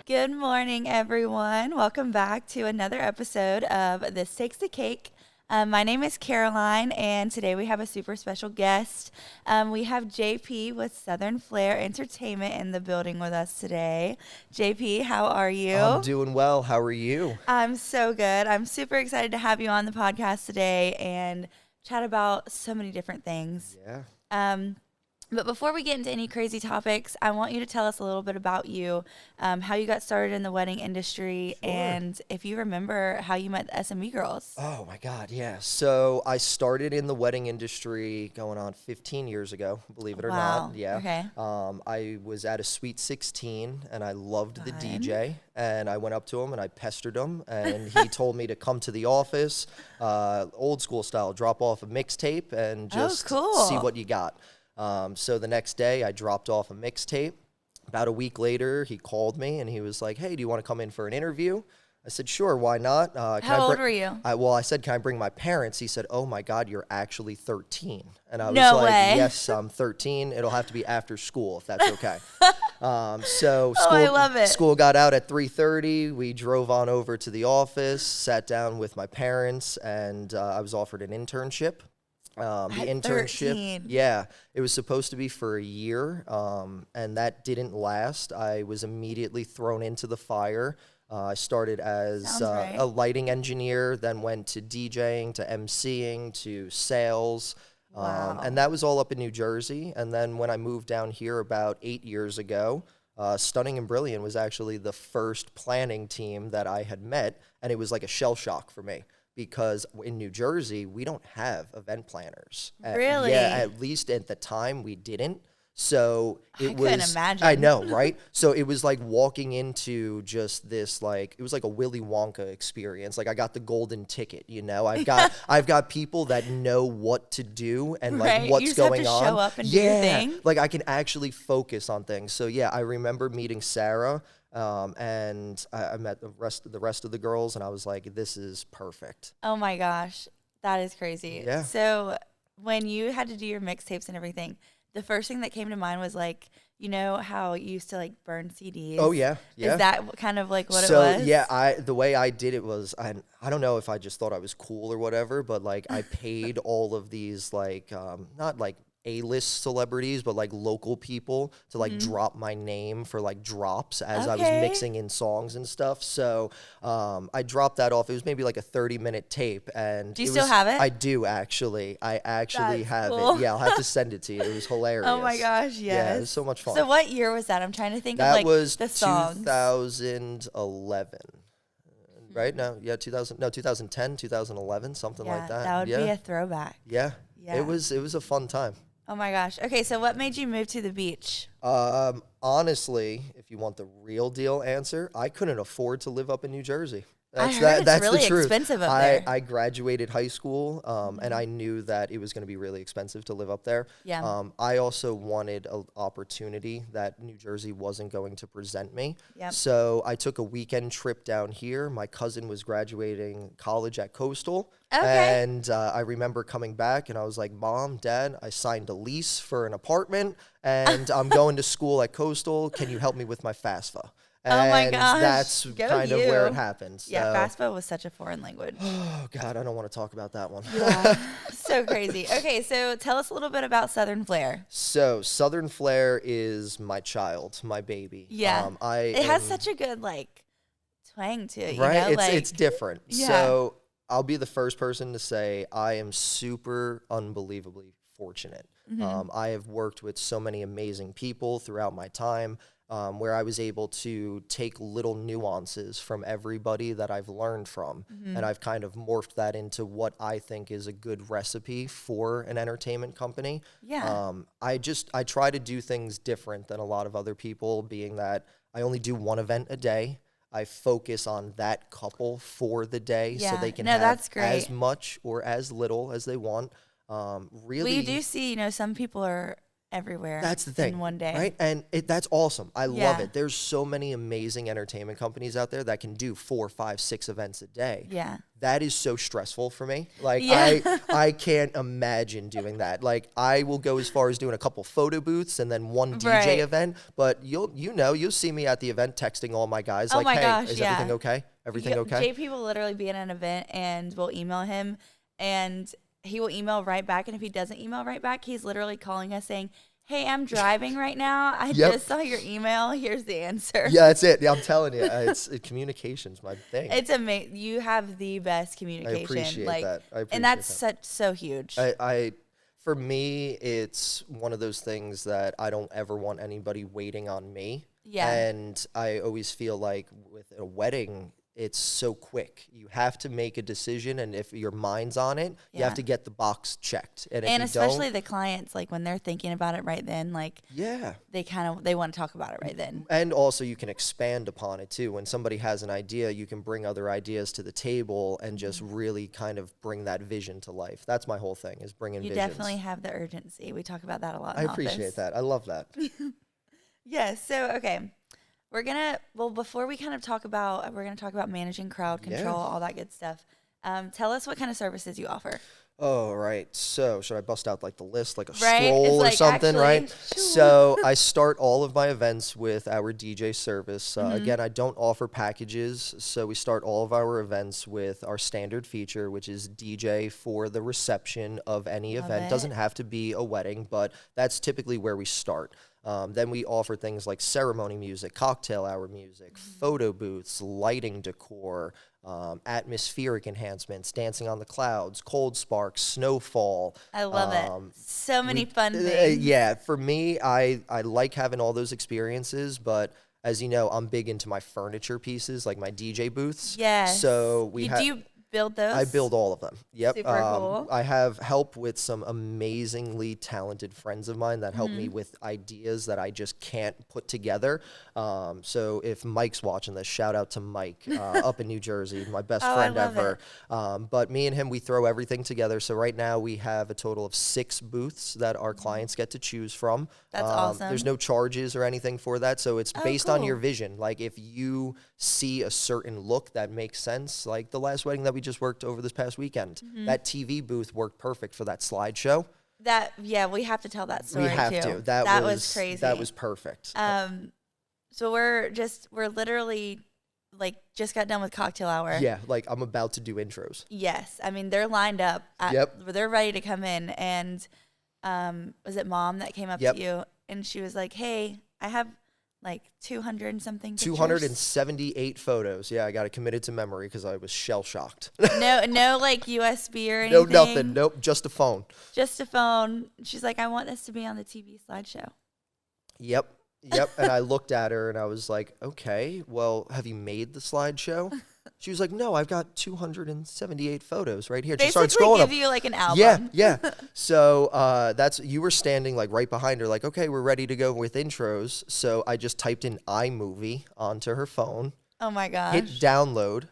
Good morning, everyone. Welcome back to another episode of This Takes the Cake. My name is Caroline, and today we have a super special guest. We have JP with Southern Flair Entertainment in the building with us today. JP, how are you? I'm doing well. How are you? I'm so good. I'm super excited to have you on the podcast today and chat about so many different things. Yeah. But before we get into any crazy topics, I want you to tell us a little bit about you, how you got started in the wedding industry, Sure. and if you remember how you met the SME girls. Oh my God, yeah. So I started in the wedding industry going on 15 years ago, believe it or Wow. not. Yeah. Okay. I was at a Sweet 16 and I loved the Fun. DJ, and I went up to him and I pestered him, and he told me to come to the office, old school style, drop off a mixtape and just cool. see what you got. So the next day I dropped off a mixtape. About a week later, he called me and he was like, "Hey, do you want to come in for an interview?" I said, "Sure, why not?" How old were you? I said, "Can I bring my parents?" He said, "Oh my God, you're actually 13." And I was No like, way. "Yes, I'm 13. It'll have to be after school if that's okay." So I love it. school got out at 3:30. We drove on over to the office, sat down with my parents, and I was offered an internship. The At internship, 13. yeah, it was supposed to be for a year, and that didn't last. I was immediately thrown into the fire. I started as Sounds right. a lighting engineer, then went to DJing, to MCing, to sales, Wow. and that was all up in New Jersey. And then when I moved down here about 8 years ago, Stunning and Brilliant was actually the first planning team that I had met, and it was like a shell shock for me. Because in New Jersey, we don't have event planners. Really? Yeah, at least at the time we didn't. So I couldn't imagine. I know, right? So it was like walking into just this, like, it was like a Willy Wonka experience. Like, I got the golden ticket, you know? I've got people that know what to do and like Right. You what's just have going to on. show up and do your thing. Like I can actually focus on things. So yeah, I remember meeting Sarah. And I met the rest of the girls, and I was like, "This is perfect." Oh my gosh, that is crazy. Yeah. So when you had to do your mixtapes and everything, the first thing that came to mind was like, you know how you used to like burn CDs? Oh yeah, yeah. Is that kind of like what so, it was? yeah, the way I did it was I don't know if I just thought I was cool or whatever, but like I paid all of these like not like A-list celebrities, but like local people to like drop my name for like drops as I was Okay. mixing in songs and stuff. So I dropped that off. It was maybe like a 30-minute tape. And Do you still have it? I do actually. I actually That's have cool. it. Yeah, I'll have to send it to you. It was hilarious. Oh my gosh, yes. Yeah, it was so much fun. So what year was that? I'm trying to think of That like was the songs. 2011. Right? No, yeah, 2010, 2011, something Yeah, like that. that would yeah. be a throwback. Yeah. Yeah. It was a fun time. Oh my gosh. Okay, so what made you move to the beach? Honestly, if you want the real deal answer, I couldn't afford to live up in New Jersey. I heard it's that's really the truth. expensive up there. I graduated high school, and I knew that it was going to be really expensive to live up there. Yeah. I also wanted an opportunity that New Jersey wasn't going to present me. Yep. So I took a weekend trip down here. My cousin was graduating college at Coastal. Okay. And I remember coming back and I was like, "Mom, Dad, I signed a lease for an apartment and I'm going to school at Coastal. Can you help me with my FAFSA?" And Oh my gosh. that's Go kind of where it you. happened. Yeah, So- FAFSA was such a foreign language. Oh, God, I don't want to talk about that one. Yeah. So crazy. Okay, so tell us a little bit about Southern Flair. So Southern Flair is my child, my baby. Yeah. It has am- such a good like twang to it, you right? know? It's different. Yeah. So I'll be the first person to say I am super unbelievably fortunate. I have worked with so many amazing people throughout my time, where I was able to take little nuances from everybody that I've learned from, and I've kind of morphed that into what I think is a good recipe for an entertainment company. Yeah. I try to do things different than a lot of other people, being that I only do one event a day. I focus on that couple for the day so Yeah. they can No, have that's great. as much or as little as they want. Really, We do see, you know, some people are everywhere. That's the thing. In one day. Right? And that's awesome. I love it. There's so many amazing entertainment companies out there that can do 4, 5, 6 events a day. Yeah. That is so stressful for me. Like I can't imagine doing that. Like I will go as far as doing a couple photo booths and then one DJ event, but you'll see me at the event texting all my guys like, hey, is everything okay? Everything okay? JP will literally be at an event and we'll email him and he will email right back. And if he doesn't email right back, he's literally calling us saying, hey, I'm driving right now. I just saw your email. Here's the answer. Yeah, that's it. Yeah, I'm telling you, communication's my thing. It's amazing. You have the best communication. I appreciate that. And that's so huge. For me, it's one of those things that I don't ever want anybody waiting on me. Yeah. And I always feel like with a wedding, it's so quick. You have to make a decision, and if your mind's on it, you have to get the box checked. And if especially the clients, like when they're thinking about it right then, like they want to talk about it right then. And also you can expand upon it too. When somebody has an idea, you can bring other ideas to the table and just really kind of bring that vision to life. That's my whole thing, is bringing visions. You definitely have the urgency. We talk about that a lot in I appreciate that. I love that. Yes. So, okay. Before we kind of talk about, we're going to talk about managing crowd control, all that good stuff. Tell us what kind of services you offer. Oh, right. So should I bust out like the list, like a scroll or something, right? Sure. So I start all of my events with our DJ service. Again, I don't offer packages. So we start all of our events with our standard feature, which is DJ for the reception of any event. Doesn't have to be a wedding, but that's typically where we start. Then we offer things like ceremony music, cocktail hour music, photo booths, lighting decor, atmospheric enhancements, dancing on the clouds, cold sparks, snowfall. I love it. So many fun things. Yeah, for me, I like having all those experiences, but as you know, I'm big into my furniture pieces, like my DJ booths. Yes. So do you build those? I build all of them. Yep. Super cool. I have help with some amazingly talented friends of mine that help me with ideas that I just can't put together. So if Mike's watching this, shout out to Mike up in New Jersey, my best friend ever. But me and him, we throw everything together. So right now we have a total of 6 booths that our clients get to choose from. That's awesome. There's no charges or anything for that. So it's based on your vision. Like if you see a certain look that makes sense, like the last wedding that we just worked over this past weekend, that TV booth worked perfect for that slideshow. We have to tell that story. We have too. to. That was crazy. That was perfect. So we're literally like just got done with cocktail hour. Yeah, like I'm about to do intros. Yes, I mean they're lined up. They're ready to come in, and was it Mom that came up to you and she was like, "Hey, I have like 200 and something pictures. 278 photos. Yeah, I got it committed to memory because I was shell shocked. No, like USB or anything. No, nothing. Nope, just a phone. Just a phone. She's like, I want this to be on the TV slideshow. Yep. And I looked at her and I was like, okay, well, have you made the slideshow? She was like, no, I've got 278 photos right here. She started scrolling give you like an album. Yeah. So you were standing like right behind her, like, okay, we're ready to go with intros. So I just typed in iMovie onto her phone. Oh my gosh. Hit download.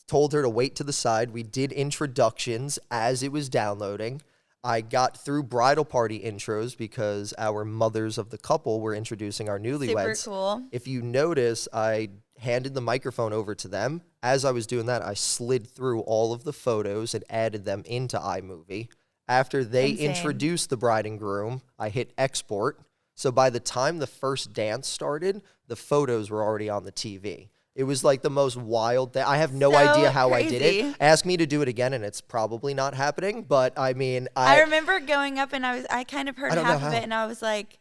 Told her to wait to the side. We did introductions as it was downloading. I got through bridal party intros because our mothers of the couple were introducing our newlyweds. Super cool. If you notice, I handed the microphone over to them. As I was doing that, I slid through all of the photos and added them into iMovie. After they introduced the bride and groom, I hit export. So by the time the first dance started, the photos were already on the TV. It was like the most wild thing. I have no idea how I did it. Ask me to do it again, and it's probably not happening. But I mean, I remember going up, and I kind of heard half of it, and I was like,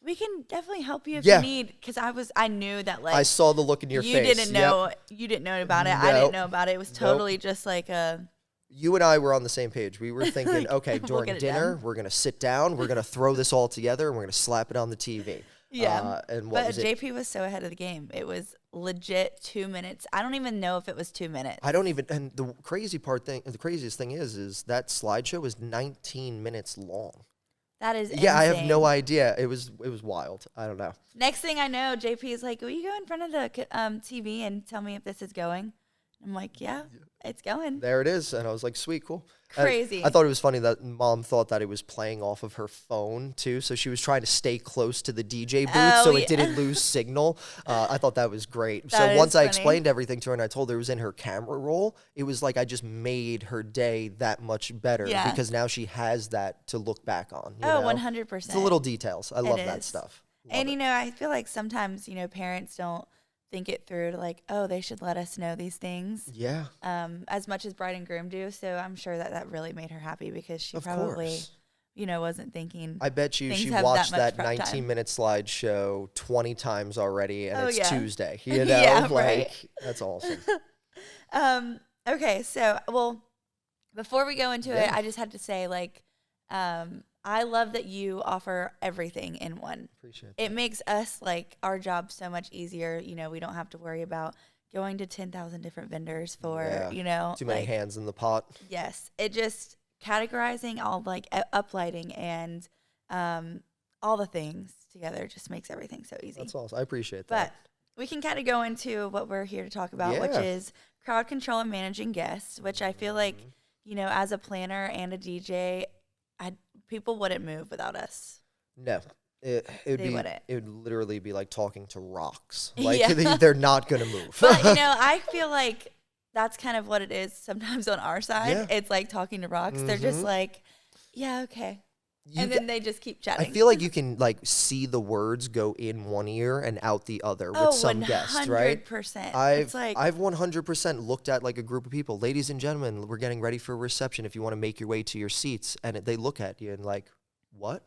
"We can definitely help you if you need." Because I knew that like I saw the look in your face. You didn't know about it. I didn't know about it. It was totally just like a. You and I were on the same page. We were thinking, okay, during dinner, we're gonna sit down, we're gonna throw this all together, and we're gonna slap it on the TV. Yeah, but JP was so ahead of the game. It was legit 2 minutes. I don't even know if it was 2 minutes. And the craziest thing is that slideshow was 19 minutes long. That is insane. I have no idea. It was wild. I don't know. Next thing I know, JP is like, will you go in front of the TV and tell me if this is going? I'm like, yeah, it's going. There it is. And I was like, sweet, cool. Crazy. I thought it was funny that Mom thought that it was playing off of her phone too. So she was trying to stay close to the DJ booth so it didn't lose signal. I thought that was great. So once I explained everything to her and I told her it was in her camera roll, it was like I just made her day that much better because now she has that to look back on. You know? 100%. It's the little details. I love that stuff. And, I feel like sometimes, parents don't think it through to like, oh, they should let us know these things. Yeah. As much as bride and groom do. So I'm sure that really made her happy because she probably, wasn't thinking. I bet you she watched that 19-minute slideshow 20 times already, and it's Tuesday. You know, that's awesome. Okay, so before we go into it, I just had to say I love that you offer everything in one. Appreciate that. It makes us our job so much easier. We don't have to worry about going to 10,000 different vendors for, too many hands in the pot. Yes. It just categorizing all uplighting and all the things together just makes everything so easy. That's awesome. I appreciate that. But we can kind of go into what we're here to talk about, which is crowd control and managing guests, which I feel like, as a planner and a DJ, people wouldn't move without us. No. It would literally be like talking to rocks. They're not going to move. But, I feel like that's kind of what it is sometimes on our side. Yeah. It's like talking to rocks. They're just like, yeah, okay. And then they just keep chatting. I feel like you can see the words go in one ear and out the other with some guests, right? 100%. I've 100% looked at a group of people. Ladies and gentlemen, we're getting ready for a reception. If you want to make your way to your seats, and they look at you and what?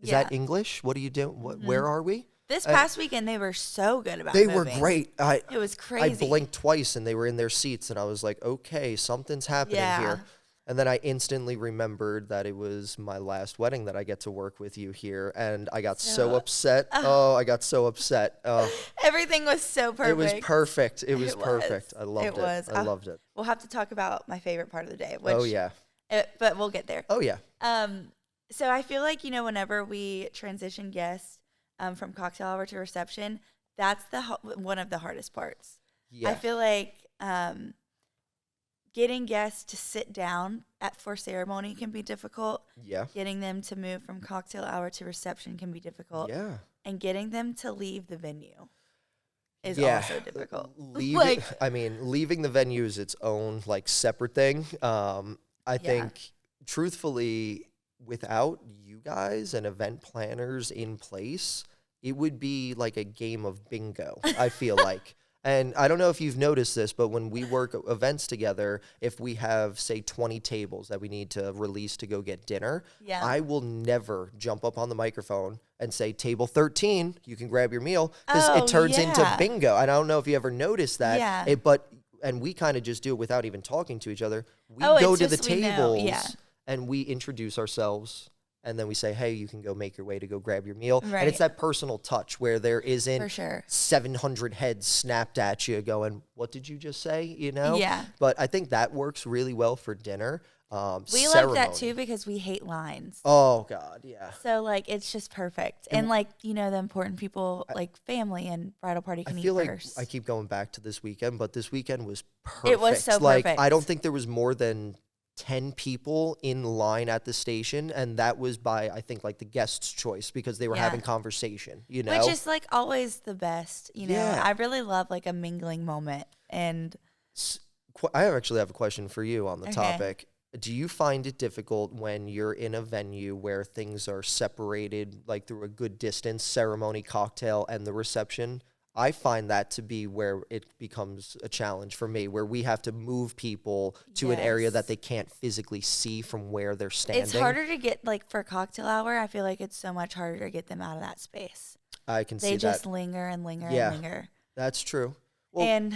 Is that English? What are you doing? Where are we? This past weekend, they were so good about moving. They were great. It was crazy. I blinked twice, and they were in their seats, and I was like, okay, something's happening here. And then I instantly remembered that it was my last wedding that I get to work with you here. And I got so upset. I got so upset. Everything was so perfect. It was perfect. It was perfect. I loved it. I loved it. We'll have to talk about my favorite part of the day. But we'll get there. Oh, yeah. So I feel like, whenever we transition guests from cocktail hour to reception, that's one of the hardest parts. Yeah. I feel like getting guests to sit down for ceremony can be difficult. Yeah. Getting them to move from cocktail hour to reception can be difficult. Yeah. And getting them to leave the venue is also difficult. Leaving the venue is its own separate thing. I think truthfully, without you guys and event planners in place, it would be like a game of bingo, I feel like. And I don't know if you've noticed this, but when we work events together, if we have, say, 20 tables that we need to release to go get dinner, I will never jump up on the microphone and say, table 13, you can grab your meal, because it turns into bingo. And I don't know if you ever noticed that. Yeah. And we kind of just do it without even talking to each other. We go to the tables and we introduce ourselves. And then we say, hey, you can go make your way to go grab your meal. Right. And it's that personal touch where there isn't 700 heads snapped at you going, what did you just say? Yeah. But I think that works really well for dinner. We love that too because we hate lines. Oh, God, yeah. So, it's just perfect. And, the important people, family and bridal party can eat first. I keep going back to this weekend, but this weekend was perfect. It was so perfect. I don't think there was more than 10 people in line at the station, and that was by I think the guest's choice because they were having conversation, which is always the best. I really love a mingling moment. And I actually have a question for you on the topic. Do you find it difficult when you're in a venue where things are separated through a good distance, ceremony, cocktail, and the reception? I find that to be where it becomes a challenge for me, where we have to move people to an area that they can't physically see from where they're standing. It's harder to get, for cocktail hour, I feel like it's so much harder to get them out of that space. I can see that. They just linger and linger and linger. That's true. Well, and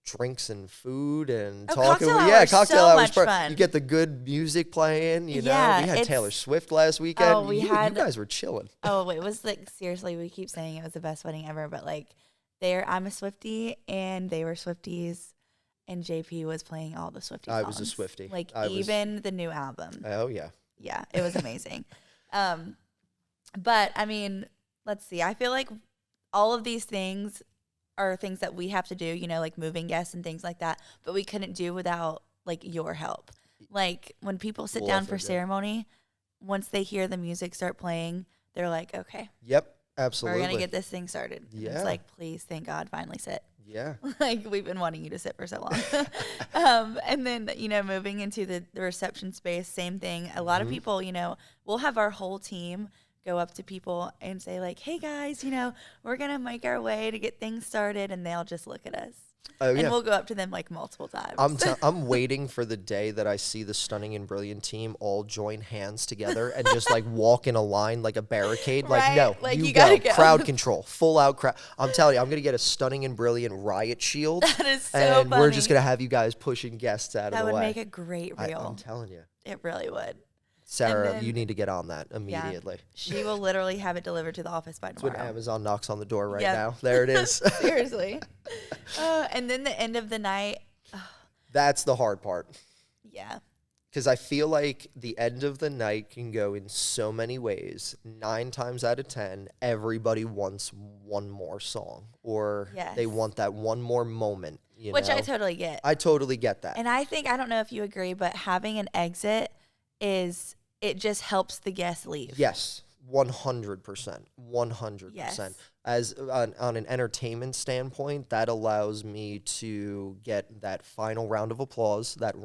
drinks and food and talking. Cocktail hour hour is so much fun. You get the good music playing. We had Taylor Swift last weekend. You guys were chilling. Oh, it was seriously, we keep saying it was the best wedding ever, but I'm a Swiftie and they were Swifties, and JP was playing all the Swiftie songs. I was a Swiftie. Even the new album. Oh yeah. Yeah, it was amazing. But let's see. I feel like all of these things are things that we have to do, you know, like moving guests and things like that, but we couldn't do without like your help. Like when people sit down for ceremony, once they hear the music start playing, they're like, okay. Yep, absolutely. We're going to get this thing started. Yeah. It's like, please, thank God, finally sit. Yeah. Like we've been wanting you to sit for so long. And then, you know, moving into the reception space, same thing. A lot of people, you know, we'll have our whole team go up to people and say like, hey guys, you know, we're going to make our way to get things started. And they'll just look at us. Oh, yeah. And we'll go up to them like multiple times. I'm waiting for the day that I see the Stunning and Brilliant team all join hands together and just like walk in a line like a barricade. Right? Like, no, like, you gotta go. Crowd control, full out crowd. I'm telling you, I'm going to get a Stunning and Brilliant riot shield. That is so and funny. We're just going to have you guys pushing guests out of the way. That would make a great reel. I'm telling you. It really would. Sarah, then, you need to get on that immediately. Yeah, she will literally have it delivered to the office by tomorrow. That's when Amazon knocks on the door right now. There it is. Seriously. And then the end of the night. That's the hard part. Yeah. Because I feel like the end of the night can go in so many ways. 9 times out of 10, everybody wants one more song. Or they want that one more moment. Which I totally get. I totally get that. And I think, I don't know if you agree, but having an exit it just helps the guests leave. Yes, 100%. 100%. Yes. As on an entertainment standpoint, that allows me to get that final round of applause, that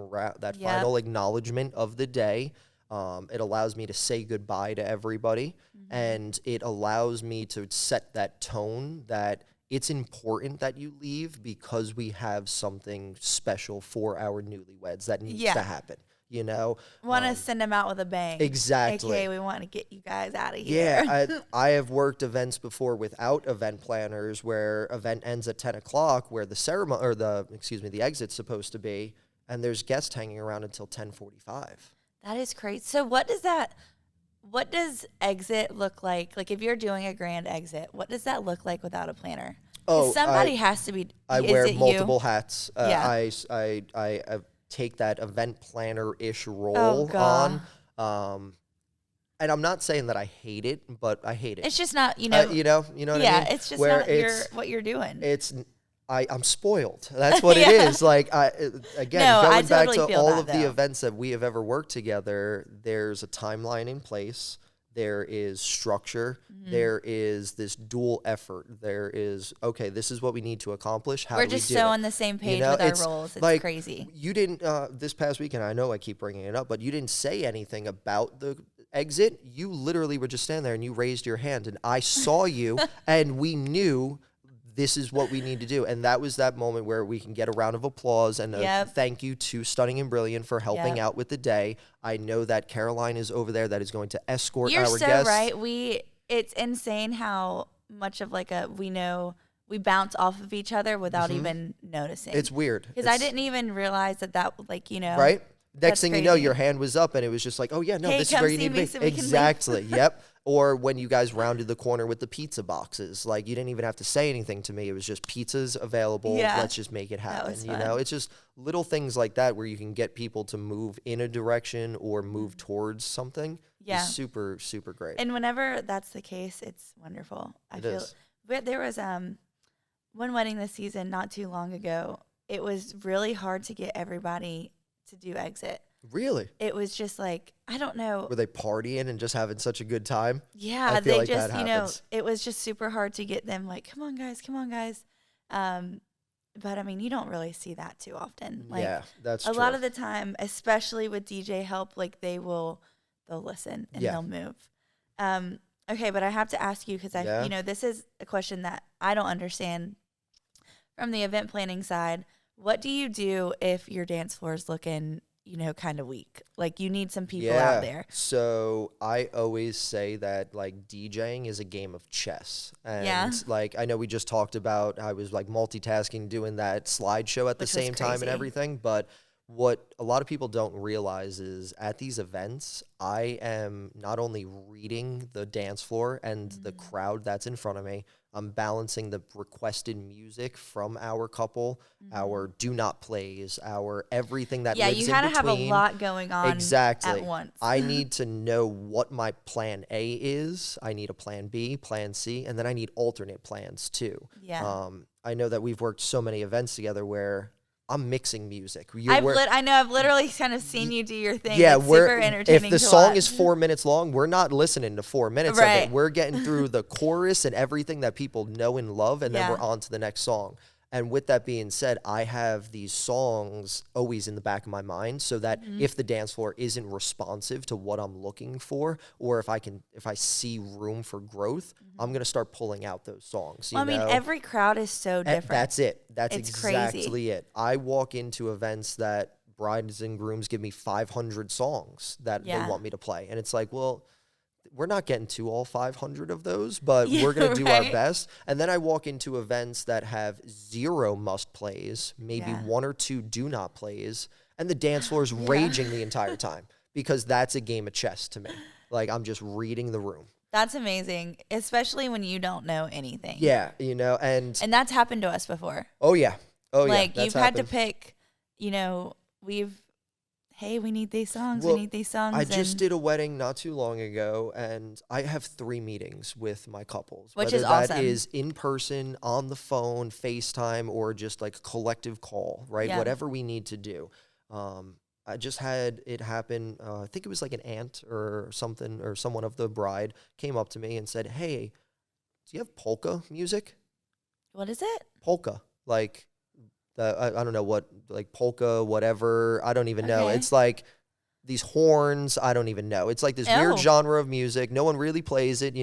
final acknowledgement of the day. It allows me to say goodbye to everybody, and it allows me to set that tone that it's important that you leave because we have something special for our newlyweds that needs to happen. You know, want to send them out with a bang. Exactly. Okay, we want to get you guys out of here. Yeah, I have worked events before without event planners where event ends at 10 o'clock, where the ceremony or the exit's supposed to be, and there's guests hanging around until 10:45. That is crazy. So what does exit look like? Like if you're doing a grand exit, what does that look like without a planner? Oh, somebody has to be. I wear multiple hats. I take that event planner-ish role on. And I'm not saying that I hate it, but I hate it. It's just not, you know what I mean? Yeah, it's just not what you're doing. I'm spoiled. That's what it is. Like, going back to all of the events that we have ever worked together, there's a timeline in place. There is structure. There is this dual effort. There is, okay, this is what we need to accomplish. How do we do it? We're just so on the same page with our roles. It's like, crazy. You didn't, this past weekend, I know I keep bringing it up, but you didn't say anything about the exit. You literally were just standing there and you raised your hand and I saw you and we knew this is what we need to do. And that was that moment where we can get a round of applause and a thank you to Stunning and Brilliant for helping out with the day. I know that Caroline is over there that is going to escort our guests. You're so right. It's insane how much of we bounce off of each other without even noticing. It's weird. Because I didn't even realize that Right? Next thing you know, your hand was up and it was just like, oh yeah, no, this is where you need to be. So exactly. Yep. Or when you guys rounded the corner with the pizza boxes, like you didn't even have to say anything to me. It was just pizzas available. Yeah. Let's just make it happen. You know, it's just little things like that where you can get people to move in a direction or move towards something. Yeah. It's super, super great. And whenever that's the case, it's wonderful. But there was one wedding this season not too long ago. It was really hard to get everybody to do exit. Really? It was just like, I don't know. Were they partying and just having such a good time? Yeah, they just, it was just super hard to get them like, come on guys. But I mean, you don't really see that too often. Like, yeah, that's true. A lot of the time, especially with DJ help, like they'll listen and they'll move. Okay, but I have to ask you because this is a question that I don't understand from the event planning side. What do you do if your dance floor is looking, kind of weak? Like you need some people out there. So I always say that like DJing is a game of chess. And like, I know we just talked about, I was like multitasking, doing that slideshow at the same time and everything. But what a lot of people don't realize is at these events, I am not only reading the dance floor and the crowd that's in front of me, I'm balancing the requested music from our couple, our do not plays, our everything that Yeah, lives you in kind of have a between. lot going on Exactly. at once. I need to know what my plan A is. I need a plan B, plan C, and then I need alternate plans too. Yeah. I know that we've worked so many events together where I'm mixing music. I know I've literally kind of seen you do your thing. Yeah, it's super if entertaining the to song watch. is 4 minutes long, we're not listening to 4 minutes of Right. it. We're getting through the chorus and everything that people know and love, and then Yeah. we're on to the next song. And with that being said, I have these songs always in the back of my mind so that if the dance floor isn't responsive to what I'm looking for, or if I see room for growth, I'm gonna start pulling out those songs. Well, I mean, every crowd is so different. That's it. That's It's exactly crazy. it. I walk into events that brides and grooms give me 500 songs that Yeah. they want me to play. And it's like, well, we're not getting to all 500 of those, but Yeah, we're going to do our right? best. And then I walk into events that have 0 must plays, maybe Yeah. 1 or 2 do not plays, and the dance floor is raging the entire time because that's a game of chess to me. Like, I'm just reading the room. That's amazing, especially when you don't know anything. Yeah, and And that's happened to us before. oh yeah. Oh yeah. Like, That's you've had to happened. pick, hey, we need these songs, Well, we need these songs. I just and- did a wedding not too long ago, and I have 3 meetings with my couples. Which whether is that awesome. is in person, on the phone, FaceTime, or just like a collective call, right? Yeah. Whatever we need to do. I just had it happen. I think it was like an aunt or something, or someone of the bride came up to me and said, "Hey, do you have polka music?" What is it? Polka, like I don't know what, like polka, whatever. I don't even know. Okay. It's like these horns. I don't even know. It's like this weird Oh. genre of music. No one really plays it.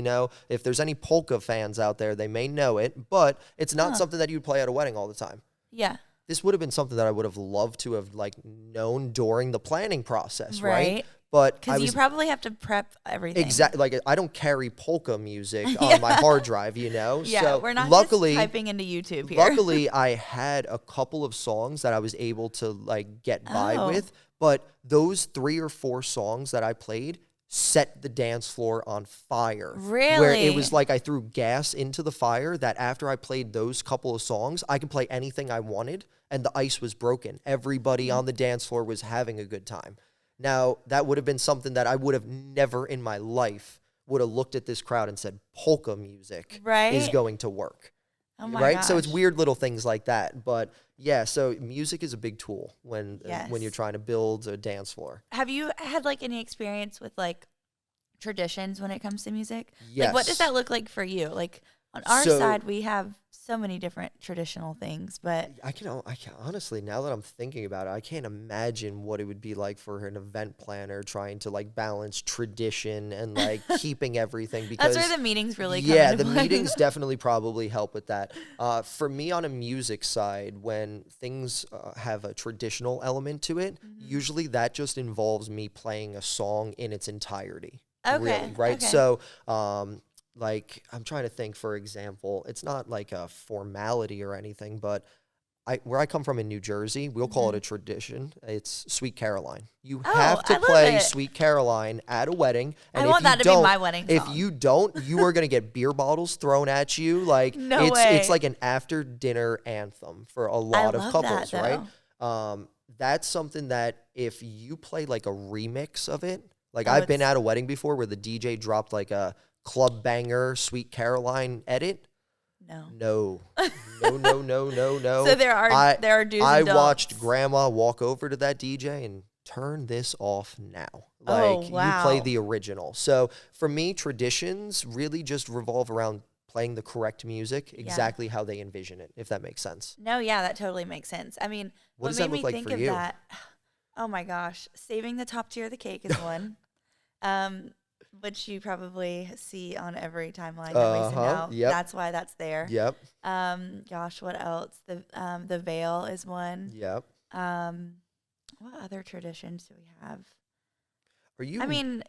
If there's any polka fans out there, they may know it, but it's not something that you'd play at a wedding all the time. Yeah. This would have been something that I would have loved to have like known during the planning process, right? Right. But I Because you was probably have to prep everything. exactly like I don't carry polka music on my hard drive, Yeah, So we're not luckily, just typing into YouTube here. luckily, I had a couple of songs that I was able to like get by Oh. with, but those 3 or 4 songs that I played set the dance floor on fire. Where it Really? was like I threw gas into the fire that after I played those couple of songs, I could play anything I wanted and the ice was broken. Everybody on the dance floor was having a good time. Now, that would have been something that I would have never in my life would have looked at this crowd and said, polka music is Right? going to work. Oh my Right? So it's gosh. weird little things like that. But yeah, so music is a big tool when Yes. you're trying to build a dance floor. Have you had like any experience with like traditions when it comes to music? Yes. Like, what does that look like for you? Like, on our So- side, we have so many different traditional things, but I can honestly, now that I'm thinking about it, I can't imagine what it would be like for an event planner trying to like balance tradition and like keeping everything because that's where the meetings really come yeah, into the play. meetings definitely probably help with that. For me on a music side, when things have a traditional element to it, usually that just involves me playing a song in its entirety. Okay, Really, right? okay. So, like, I'm trying to think, for example, it's not like a formality or anything, but where I come from in New Jersey, we'll call it a tradition. It's Sweet Caroline. You Oh, have to I love play it. Sweet Caroline at a wedding. And I if want you that to be don't- my wedding If song. you don't, you are going to get beer bottles thrown at you. Like No it's way. like an after dinner anthem for a lot of love couples, that, right? That's something that if you play like a remix of it, like Oh, I've been it's- at a wedding before where the DJ dropped like a club banger Sweet Caroline edit. No. No. No. So there are do's I and don'ts. watched grandma walk over to that DJ and turn this off now. Like Oh, you play wow. the original. So for me, traditions really just revolve around playing the correct music exactly how they envision it, if that makes sense. No, yeah, that totally makes sense. I mean, What what does made that look me like think for of you? that? Oh my gosh, saving the top tier of the cake is one, which you probably see on every timeline that we send out. Yep. That's why that's there. Yep. Gosh, what else? The veil is one. Yep. What other traditions do we have? Are you I mean,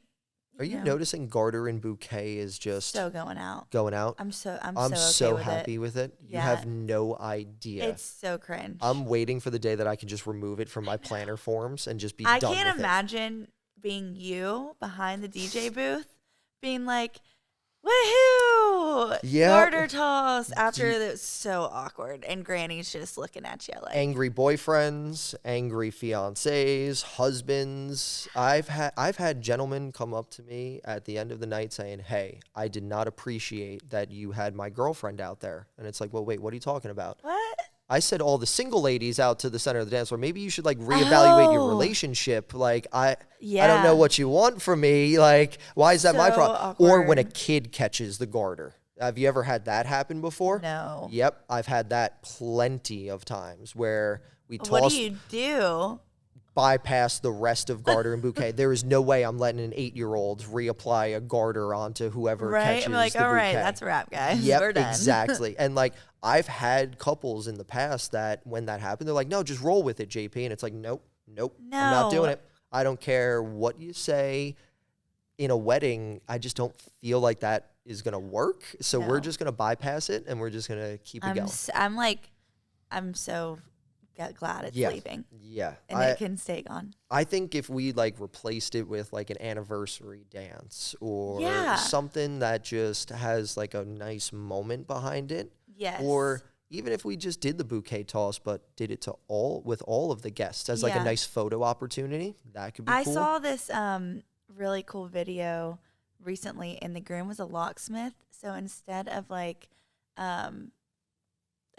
Are you noticing garter and bouquet is just so going out? Going out? I'm so so okay happy with it. You have no idea. It's so cringe. I'm waiting for the day that I can just remove it from my planner forms and just be done with it. I can't imagine being you behind the DJ booth being like, woohoo! Yeah. Garter toss after it was so awkward. And Granny's just looking at you like angry boyfriends, angry fiancés, husbands. I've had gentlemen come up to me at the end of the night saying, "Hey, I did not appreciate that you had my girlfriend out there." And it's like, well, wait, what are you talking about? What? I said all the single ladies out to the center of the dance floor. Maybe you should like reevaluate your relationship. Like I don't know what you want from me. Like, why is that my problem? Awkward. Or when a kid catches the garter. Have you ever had that happen before? No. Yep, I've had that plenty of times where we toss. What do you do? Bypass the rest of garter and bouquet. There is no way I'm letting an 8-year-old reapply a garter onto whoever catches I'm like, the all right, bouquet. that's a wrap, guys. Yep, we're done. exactly. And like I've had couples in the past that when that happened, they're like, no, just roll with it, JP. And it's like, nope, I'm not doing it. I don't care what you say in a wedding. I just don't feel like that is going to work. So we're just going to bypass it and we're just going to keep it going. I'm so glad it's leaving. Yeah. And it can stay gone. I think if we like replaced it with like an anniversary dance or something that just has like a nice moment behind it. Yes. Or even if we just did the bouquet toss, but did it with all of the guests as like a nice photo opportunity, that could be cool. I saw this really cool video recently, and the groom was a locksmith. So instead of like a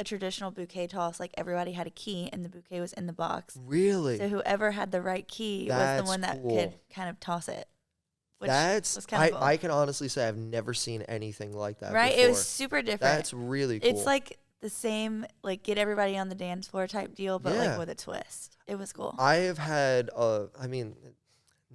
traditional bouquet toss, like everybody had a key and the bouquet was in the box. Really? So whoever had the right key was the one that could kind of toss it. Which was kind of cool. I can honestly say I've never seen anything like that right? before. It was super different. That's really cool. It's like the same, like get everybody on the dance floor type deal, but like with a twist. It was cool. I have had,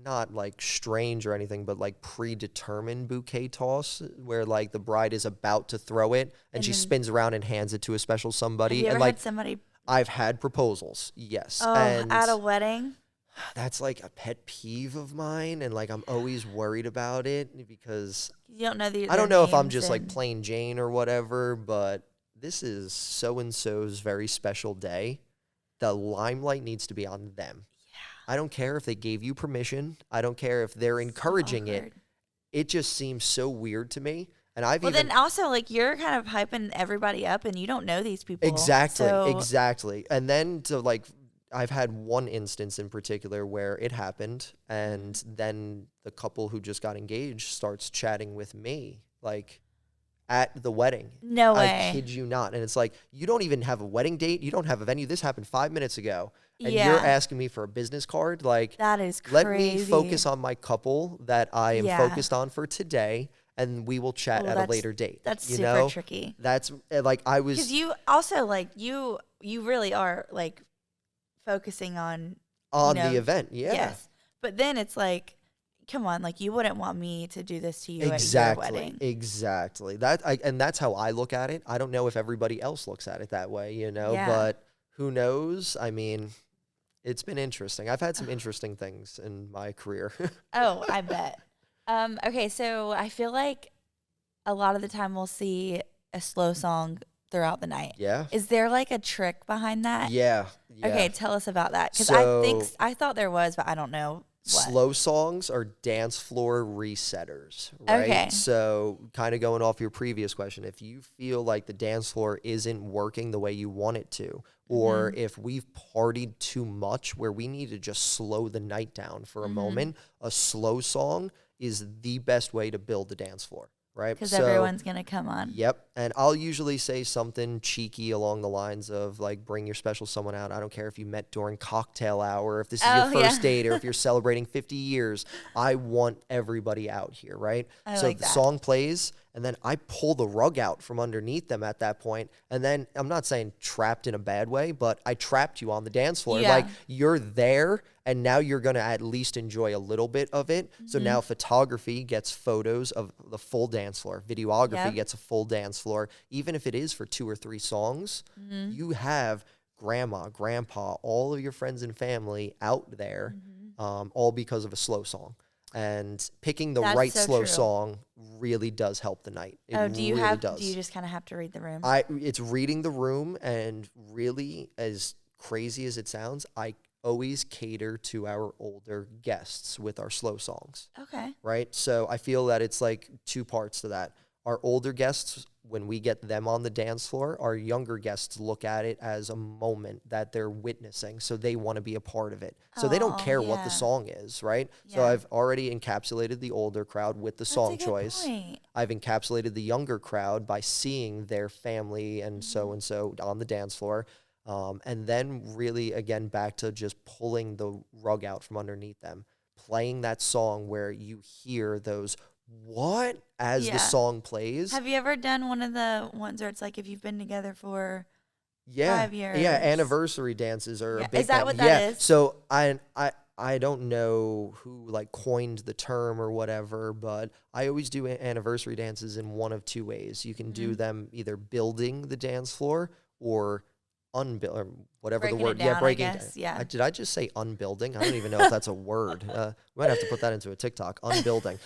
not like strange or anything, but like predetermined bouquet toss where like the bride is about to throw it and she spins around and hands it to a special somebody. Have you ever and like had somebody? I've had proposals, yes. Oh, and at a wedding? That's like a pet peeve of mine, and like I'm always worried about it because you don't know I don't know if I'm just like plain Jane or whatever, but this is so and so's very special day. The limelight needs to be on them. Yeah. I don't care if they gave you permission. I don't care if they're encouraging it. It just seems so weird to me. And then also like you're kind of hyping everybody up, and you don't know these people. Exactly. And then to like. I've had one instance in particular where it happened, and then the couple who just got engaged starts chatting with me, like, at the wedding. No way. I kid you not. And it's like, you don't even have a wedding date. You don't have a venue. This happened 5 minutes ago. And you're asking me for a business card? Like, that is crazy. Let me focus on my couple that I am focused on for today, and we will chat at a later date. That's super tricky. That's, like, I was... Because you also, like, you really are, like... focusing on the event, yes, but then it's like, come on, like you wouldn't want me to do this to you at your wedding. Exactly. And that's how I look at it. I don't know if everybody else looks at it that way, but who knows? I mean, it's been interesting. I've had some interesting things in my career. Oh, I bet. Okay, so I feel like a lot of the time we'll see a slow song throughout the night. Yeah. Is there like a trick behind that? Yeah. Okay, tell us about that. Because I thought there was, but I don't know what. Slow songs are dance floor resetters, right? Okay. So kind of going off your previous question, if you feel like the dance floor isn't working the way you want it to, or if we've partied too much where we need to just slow the night down for a moment, a slow song is the best way to build the dance floor. Right, because everyone's gonna come on. Yep, and I'll usually say something cheeky along the lines of like, "Bring your special someone out." I don't care if you met during cocktail hour, if this is your first date, or if you're celebrating 50 years. I want everybody out here, right? So the song plays, and then I pull the rug out from underneath them at that point, and then I'm not saying trapped in a bad way, but I trapped you on the dance floor. Yeah. Like you're there. And now you're going to at least enjoy a little bit of it. So now photography gets photos of the full dance floor. Videography gets a full dance floor. Even if it is for 2 or 3 songs, you have grandma, grandpa, all of your friends and family out there, all because of a slow song. And picking the That's right so slow true. song really does help the night. It Oh, do you really have? does. Do you just kind of have to read the room? It's reading the room, and really, as crazy as it sounds, I always cater to our older guests with our slow songs. Okay. Right? So I feel that it's like two parts to that. Our older guests, when we get them on the dance floor, our younger guests look at it as a moment that they're witnessing. So they want to be a part of it. So they don't Oh, care what yeah. the song is, right? So Yeah. I've already encapsulated the older crowd with the That's song a good choice. point. I've encapsulated the younger crowd by seeing their family and Mm-hmm. so on the dance floor. And then really, again, back to just pulling the rug out from underneath them, playing that song where you hear those what as the Yeah. song plays. Have you ever done one of the ones where it's like if you've been together for Yeah. 5 years? Yeah, anniversary dances are Yeah. a big Is that thing. what Yeah. that is? So I don't know who like coined the term or whatever, but I always do anniversary dances in one of two ways. You can do Mhm. them either building the dance floor or unbuild or whatever Breaking the it word. down, I Breaking. guess, yeah. Did I just say unbuilding? I don't even know if that's a word. We might have to put that into a TikTok. Unbuilding.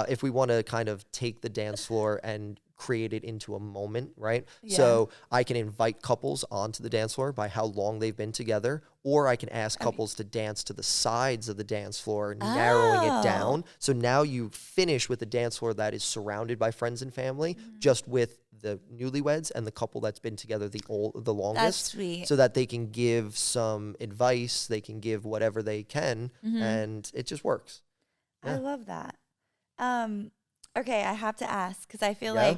If we want to kind of take the dance floor and create it into a moment, right? Yeah. So I can invite couples onto the dance floor by how long they've been together, or I can ask couples to dance to the sides of the dance floor, narrowing it down. So now you finish with a dance floor that is surrounded by friends and family, just with the newlyweds and the couple that's been together the longest. That's sweet. So that they can give some advice, they can give whatever they can, and it just works. I Yeah. love that. Okay, I have to ask because I feel Yeah.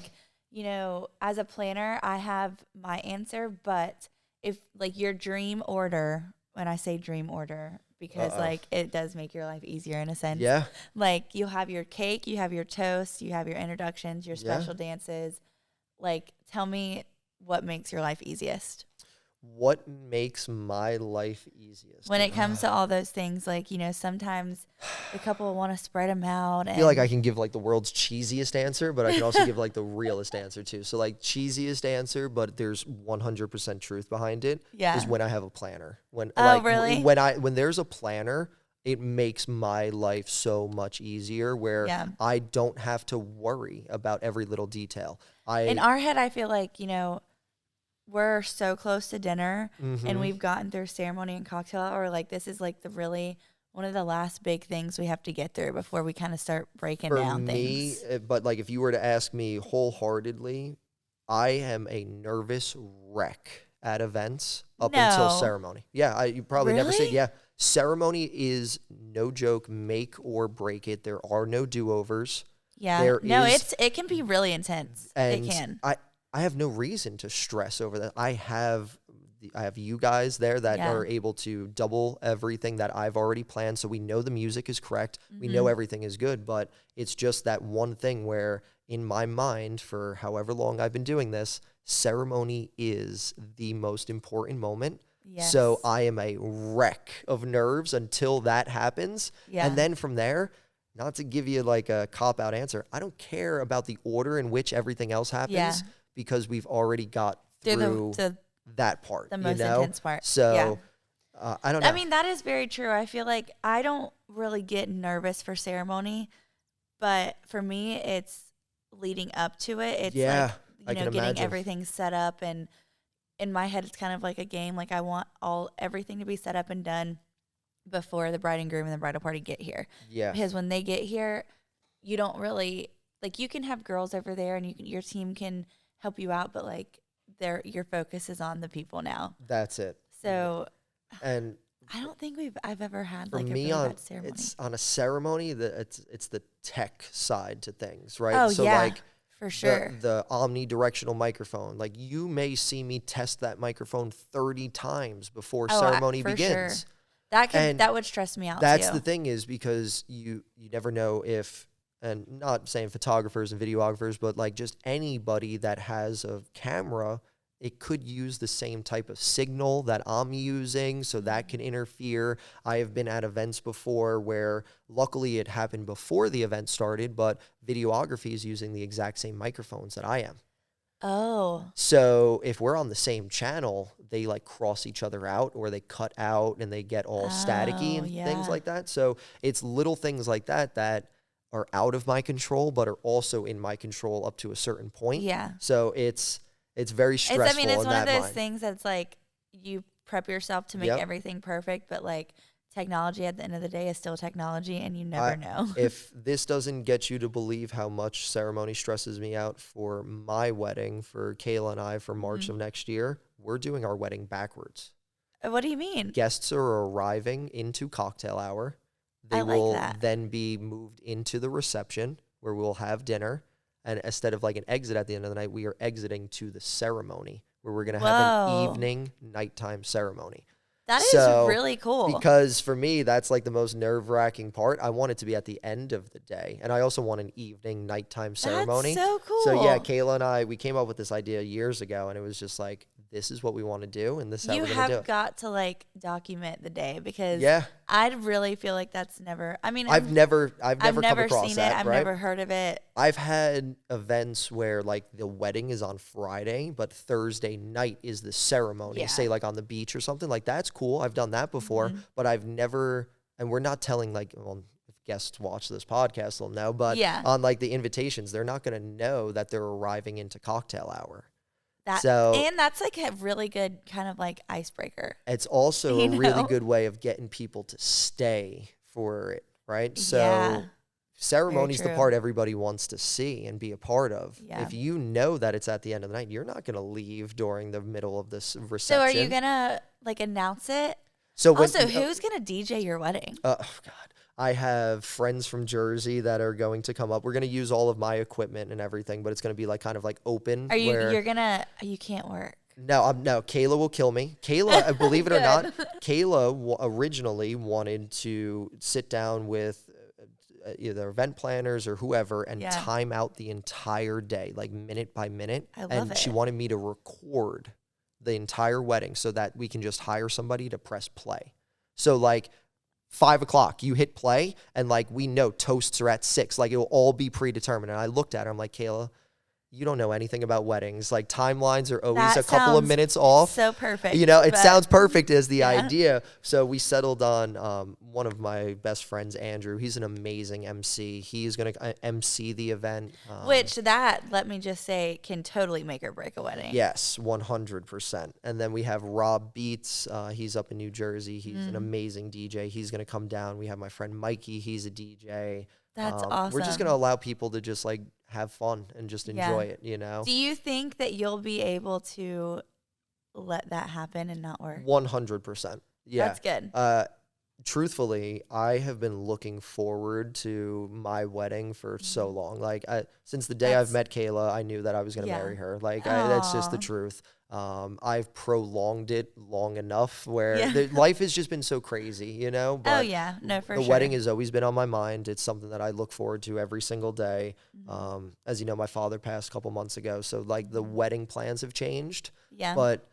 like, as a planner, I have my answer, but if like your dream order, when I say dream order, because like it does make your life easier in a sense. Yeah. Like you have your cake, you have your toast, you have your introductions, your special dances. Like tell me what makes your life easiest. What makes my life easiest? When it comes to all those things, like, sometimes the couple want to spread them out. I feel like I can give like the world's cheesiest answer, but I can also give like the realest answer too. So like cheesiest answer, but there's 100% truth behind it. Yeah. Is when I have a planner. Really? When there's a planner, it makes my life so much easier where I don't have to worry about every little detail. In our head, I feel like, we're so close to dinner and we've gotten through ceremony and cocktail hour. Like this is like one of the last big things we have to get through before we kind of start breaking down things. But like if you were to ask me wholeheartedly, I am a nervous wreck at events up until ceremony. Yeah, you probably never said, yeah. Ceremony is no joke, make or break it. There are no do-overs. Yeah. It can be really intense. It can. I have no reason to stress over that. I have you guys there that are able to double everything that I've already planned. So we know the music is correct. We know everything is good, but it's just that one thing where in my mind, for however long I've been doing this, ceremony is the most important moment. Yes. So I am a wreck of nerves until that happens. Yeah. And then from there, not to give you like a cop-out answer, I don't care about the order in which everything else happens because we've already got through that part. The most intense part. So I don't know. I mean, that is very true. I feel like I don't really get nervous for ceremony, but for me, it's leading up to it. It's like, getting imagine. everything set up, and in my head, it's kind of like a game. Like I want everything to be set up and done before the bride and groom and the bridal party get here. Yeah. Because when they get here, you don't really like. You can have girls over there, and your team can help you out, but like your focus is on the people now. That's it. So, and I don't think I've ever had like a really bad ceremony. It's on a ceremony that it's the tech side to things, right? Oh, so yeah. Like for sure. The omnidirectional microphone. Like you may see me test that microphone 30 times before ceremony begins. Sure. That would stress me out. That's the thing is because you never know if, and not saying photographers and videographers, but like just anybody that has a camera, it could use the same type of signal that I'm using, so that can interfere. I have been at events before where luckily it happened before the event started, but videography is using the exact same microphones that I am. Oh. So if we're on the same channel, they like cross each other out, or they cut out and they get all staticky and things like that. So it's little things like that that are out of my control, but are also in my control up to a certain point. Yeah. So it's very stressful. It's, I mean, it's in one of that those mind. things that's like you prep yourself to make Yep. everything perfect, but like technology at the end of the day is still technology, and you never know. If this doesn't get you to believe how much ceremony stresses me out for my wedding, for Kayla and I, for March of next year, we're doing our wedding backwards. What do you mean? Guests are arriving into cocktail hour. They I like will that. then be moved into the reception where we'll have dinner. And instead of like an exit at the end of the night, we are exiting to the ceremony where we're going to have an Whoa. evening nighttime ceremony. That is So, really cool. Because for me, that's like the most nerve-wracking part. I want it to be at the end of the day. And I also want an evening nighttime ceremony. That's so cool. So yeah, Kayla and I, we came up with this idea years ago, and it was just like, this is what we want to do, and this is how You we're going to do have it. got to like document the day, because Yeah. I really feel like that's never. I mean, I've never I've come never across seen that, it. I've right? never heard of it. I've had events where like the wedding is on Friday, but Thursday night is the ceremony, Yeah. say like on the beach or something. Like that's cool. I've done that before, but I've never, and we're not telling like, well, if guests watch this podcast, they'll know, but Yeah. on like the invitations, they're not going to know that they're arriving into cocktail hour. And that's like a really good kind of like icebreaker. It's also You a really know? good way of getting people to stay for it, right? So Yeah. ceremony's the true. part everybody wants to see and be a part of. Yeah. If you know that it's at the end of the night, you're not going to leave during the middle of this reception. So are you gonna like announce it? So when, Also, who's gonna DJ your wedding? oh God, I have friends from Jersey that are going to come up. We're going to use all of my equipment and everything, but it's going to be like kind of like open. Are you? where- You can't work. No, no. Kayla will kill me. Kayla, believe it or not, Good. Kayla originally wanted to sit down with either event planners or whoever and Yeah. time out the entire day, like minute by minute. I love and it. she wanted me to record the entire wedding so that we can just hire somebody to press play. So like 5 o'clock, you hit play, and like we know toasts are at 6. Like it will all be predetermined. And I looked at her, I'm like, Kayla, you don't know anything about weddings. Like timelines are always That a couple of sounds minutes off. So perfect. You know, it but- sounds perfect as the Yeah. idea. So we settled on one of my best friends, Andrew. He's an amazing MC. He's going to MC the event. Which that, let me just say, can totally make or break a wedding. Yes, 100%. And then we have Rob Beats. He's up in New Jersey. He's an amazing DJ. He's going to come down. We have my friend Mikey. He's a DJ. That's We're just awesome. going to allow people to just like have fun and just Yeah. enjoy it, you know? Do you think that you'll be able to let that happen and not work? 100%. Yeah. That's good. Truthfully, I have been looking forward to my wedding for so long. Like since the day I've met Kayla, I knew that I was going to Yeah. marry her. Like that's just the Aw. truth. I've prolonged it long enough where Yeah. life has just been so crazy, you know? Oh But yeah, no, for the sure. wedding has always been on my mind. It's something that I look forward to every single day. As you know, my father passed a couple months ago. So like the wedding plans have changed. Yeah. But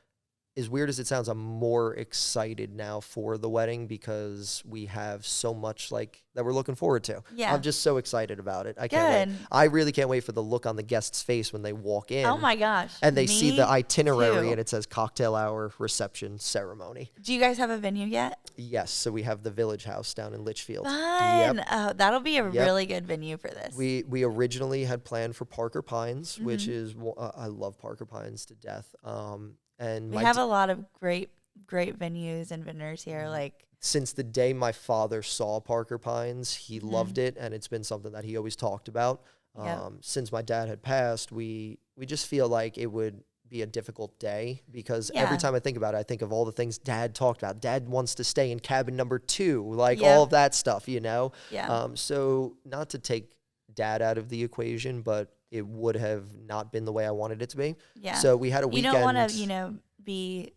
as weird as it sounds, I'm more excited now for the wedding because we have so much like that we're looking forward to. Yeah. I'm just so excited about it. I can't wait. Good. I really can't wait for the look on the guest's face when they walk in. Oh my gosh. And they see Me the itinerary too. and it says cocktail hour, reception, ceremony. Do you guys have a venue yet? Yes, so we have the Village House down in Litchfield. Fun. Yep. Oh, that'll be a Yep. really good venue for this. We originally had planned for Parker Pines, which Mm-hmm. is I love Parker Pines to death. And we have a lot of great venues and vendors here. Like, since the day my father saw Parker Pines, he Mm-hmm. loved it, and it's been something that he always talked about. Yep. Since my dad had passed, we just feel like it would be a difficult day because every Yeah. time I think about it, I think of all the things Dad talked about. Dad wants to stay in cabin number 2, like Yep. all of that stuff, you know? yeah. So not to take Dad out of the equation, but it would have not been the way I wanted it to be. Yeah. So we had a you weekend. don't want to, be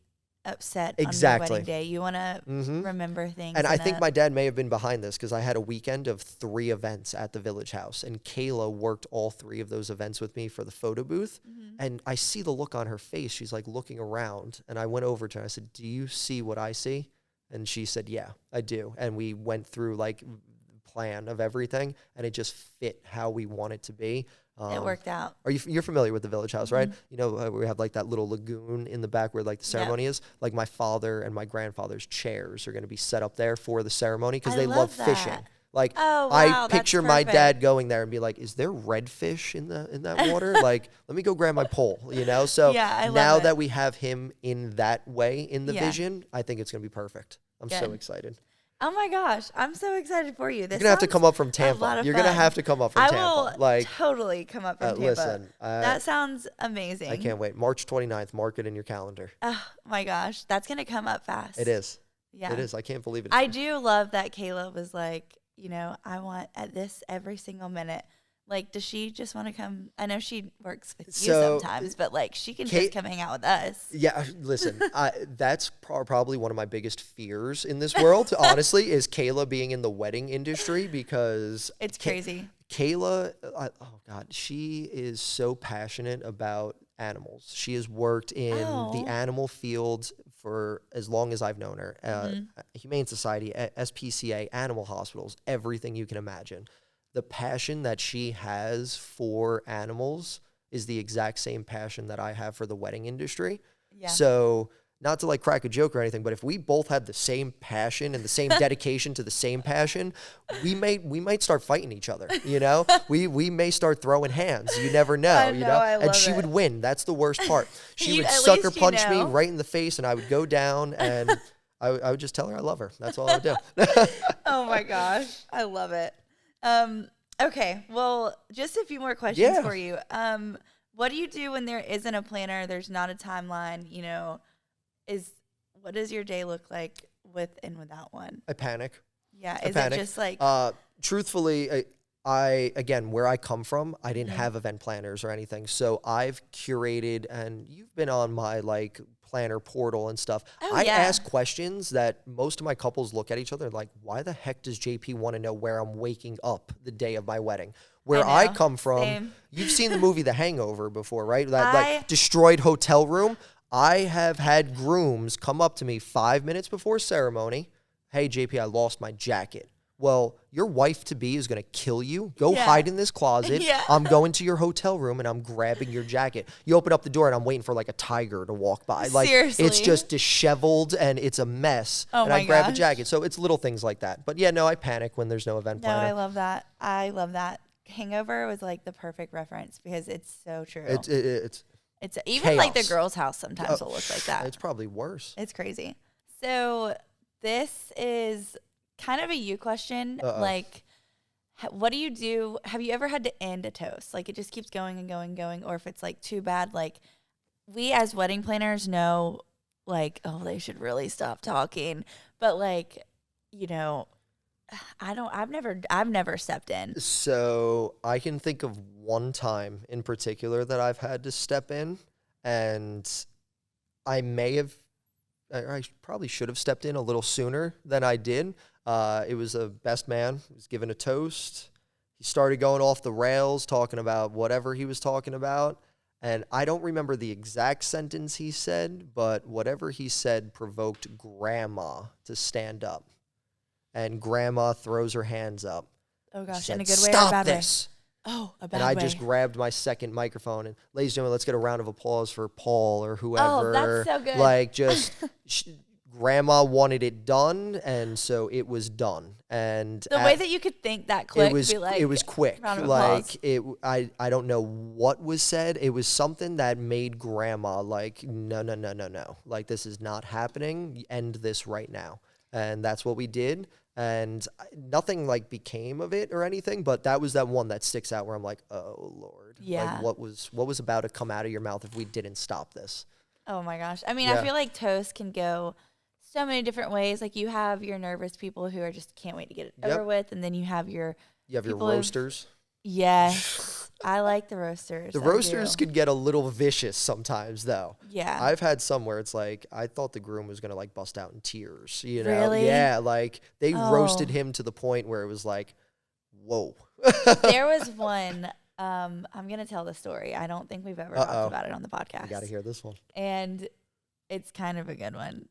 upset on your Exactly. wedding day. You want to Mhm. remember things. And I in think a- my dad may have been behind this because I had a weekend of 3 events at the Village House, and Kayla worked all 3 of those events with me for the photo booth. Mm-hmm. And I see the look on her face. She's like looking around, and I went over to her. I said, "Do you see what I see?" And she said, "Yeah, I do." And we went through like plan of everything, and it just fit how we want it to be. It worked out. You're familiar with the Village House, right? You know, we have like that little lagoon in the back where like the ceremony is. Like my father and my grandfather's chairs are going to be set up there for the ceremony because they love fishing. Like I picture my dad going there and be like, "Is there redfish in that water? Like, let me go grab my pole." You know. So now that we have him in that way in the vision, I think it's going to be perfect. I'm so excited. Oh my gosh, I'm so excited for you. You're gonna have to come up from Tampa. You're gonna have to come up from Tampa. I will totally come up from Tampa. Listen, that sounds amazing. I can't wait. March 29th. Mark it in your calendar. Oh my gosh, that's gonna come up fast. It is. Yeah, it is. I can't believe it. I do love that Kayla was like, you know, I want at this every single minute. Like, does she just want to come? I know she works with you sometimes, but like she can just come hang out with us. Yeah, listen, that's probably one of my biggest fears in this world, honestly, is Kayla being in the wedding industry because it's crazy. Kayla, oh God, she is so passionate about animals. She has worked in the animal fields for as long as I've known her. Humane Society, SPCA, animal hospitals, everything you can imagine. The passion that she has for animals is the exact same passion that I have for the wedding industry. Yeah. So not to like crack a joke or anything, but if we both had the same passion and the same dedication to the same passion, we might start fighting each other. You know, we may start throwing hands. You never know. You know, and she would win. That's the worst part. She would sucker punch me right in the face, and I would go down and I would just tell her I love her. That's all I would do. Oh my gosh, I love it. Okay, well, just a few more questions for you. What do you do when there isn't a planner? There's not a timeline, you know, what does your day look like with and without one? I panic. Yeah. Is it just like, truthfully, again, where I come from, I didn't have event planners or anything. So I've curated, and you've been on my like planner portal and stuff. I ask questions that most of my couples look at each other like, why the heck does JP want to know where I'm waking up the day of my wedding? Where I come from, you've seen the movie The Hangover before, right? That like destroyed hotel room. I have had grooms come up to me 5 minutes before ceremony. Hey, JP, I lost my jacket. Well, your wife-to-be is going to kill you. Go hide in this closet. I'm going to your hotel room, and I'm grabbing your jacket. You open up the door, and I'm waiting for, like, a tiger to walk by. Like, seriously? It's just disheveled, and it's a mess. And I grab the jacket. So it's little things like that. But, yeah, no, I panic when there's no event planner. No, I love that. I love that. Hangover was, like, the perfect reference because it's so true. It's even chaos. Like the girl's house sometimes will look like that. It's probably worse. It's crazy. So this is kind of a you question. Like, what do you do? Have you ever had to end a toast? Like, it just keeps going and going and going. Or if it's, like, too bad, like, we as wedding planners know, like, oh, they should really stop talking. But, like, you know, I've never stepped in. So I can think of one time in particular that I've had to step in, and I probably should have stepped in a little sooner than I did. It was a best man who was given a toast. He started going off the rails, talking about whatever he was talking about. And I don't remember the exact sentence he said, but whatever he said provoked Grandma to stand up. And Grandma throws her hands up. Oh, gosh, said, in a good way or a bad way? Stop this. Oh, a bad way. And I just grabbed my second microphone. And ladies and gentlemen, let's get a round of applause for Paul or whoever. Oh, that's so good. Like, just... Grandma wanted it done, and so it was done. And the way that you could think that quick, it was quick. Like I don't know what was said. It was something that made Grandma like, no. Like, this is not happening. End this right now. And that's what we did. And nothing like became of it or anything, but that was that one that sticks out where I'm like, oh Lord, like what was about to come out of your mouth if we didn't stop this? Oh my gosh. I mean, I feel like toast can go so many different ways. Like, you have your nervous people who are just can't wait to get it over with, and then you have your roasters. Yes, I like the roasters. The roasters could get a little vicious sometimes, though. Yeah, I've had some where it's like I thought the groom was gonna like bust out in tears. You know, really? Yeah, like they roasted him to the point where it was like, whoa. There was one. I'm gonna tell the story. I don't think we've ever talked about it on the podcast. You gotta hear this one. And it's kind of a good one.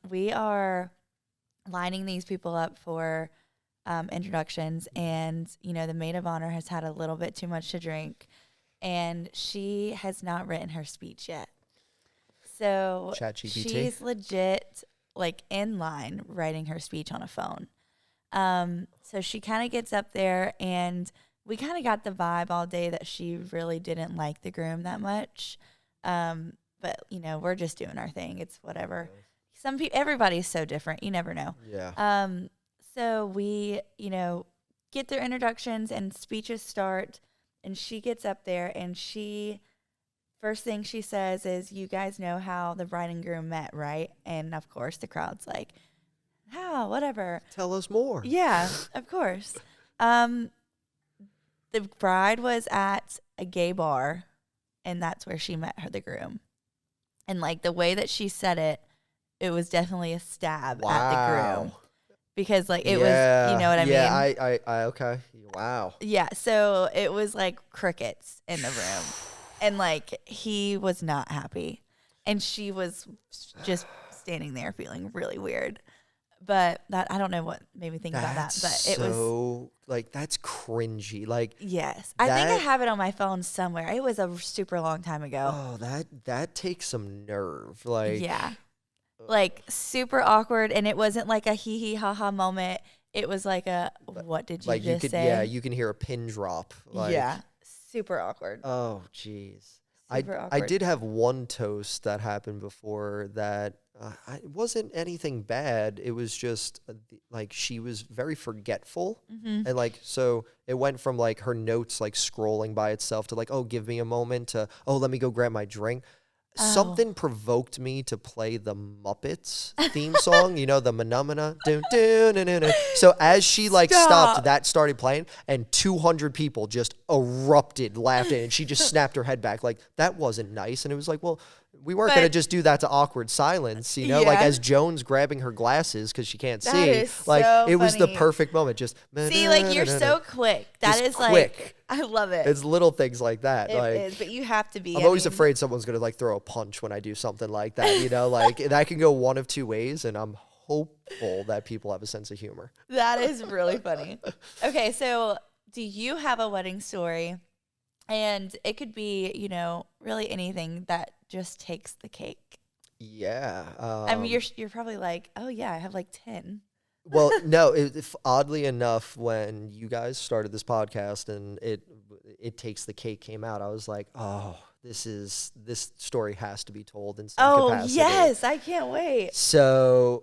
We are lining these people up for introductions, and the maid of honor has had a little bit too much to drink, and she has not written her speech yet. So ChatGPT. she's legit like in line writing her speech on a phone. So she kind of gets up there, and we kind of got the vibe all day that she really didn't like the groom that much. But we're just doing our thing. It's whatever. Some people, everybody's so different. You never know. Yeah. So we, get their introductions and speeches start, and she gets up there, and first thing she says is, "You guys know how the bride and groom met, right?" And of course the crowd's like, "How? Whatever. Tell us more. Yeah, of course." The bride was at a gay bar, and that's where she met the groom. And like the way that she said it, it was definitely a stab at the groom. Because like it was, you know what I mean? Yeah, I okay. Wow. Yeah, so it was like crickets in the room. And like he was not happy. And she was just standing there feeling really weird. But that, I don't know what made me think about that. But it was so like, that's cringy. Like, yes. I think I have it on my phone somewhere. It was a super long time ago. Oh, that takes some nerve. Like, yeah. Like super awkward, and it wasn't like a hee hee ha ha moment. It was like a what did you just say? Yeah, you can hear a pin drop. Like, yeah, super awkward. Oh, jeez. Super awkward. I did have one toast that happened before that it wasn't anything bad. It was just like she was very forgetful. Mm-hmm. And like, so it went from like her notes like scrolling by itself to like, oh, give me a moment to, oh, let me go grab my drink. Something provoked me to play the Muppets theme song, the Manamana. So as she like stopped, that started playing, and 200 people just erupted laughing, and she just snapped her head back. Like, that wasn't nice. And it was like, well, we weren't going to just do that to awkward silence, like as Joan's grabbing her glasses because she can't see. Like, so it was the funny. perfect moment. Just see, like, you're so quick. That is quick. Like, I love it. It's little things like that. It like, is, but you have to be. I'm always afraid someone's going to like throw a punch when I do something like that, like that can go one of two ways, and I'm hopeful that people have a sense of humor. That is really funny. Okay, so do you have a wedding story? And it could be, really anything that just takes the cake. Yeah. I mean, you're probably like, oh yeah, I have like 10. Well, no, oddly enough, when you guys started this podcast and it takes the cake came out, I was like, oh, this story has to be told in some capacity. Oh yes, I can't wait. So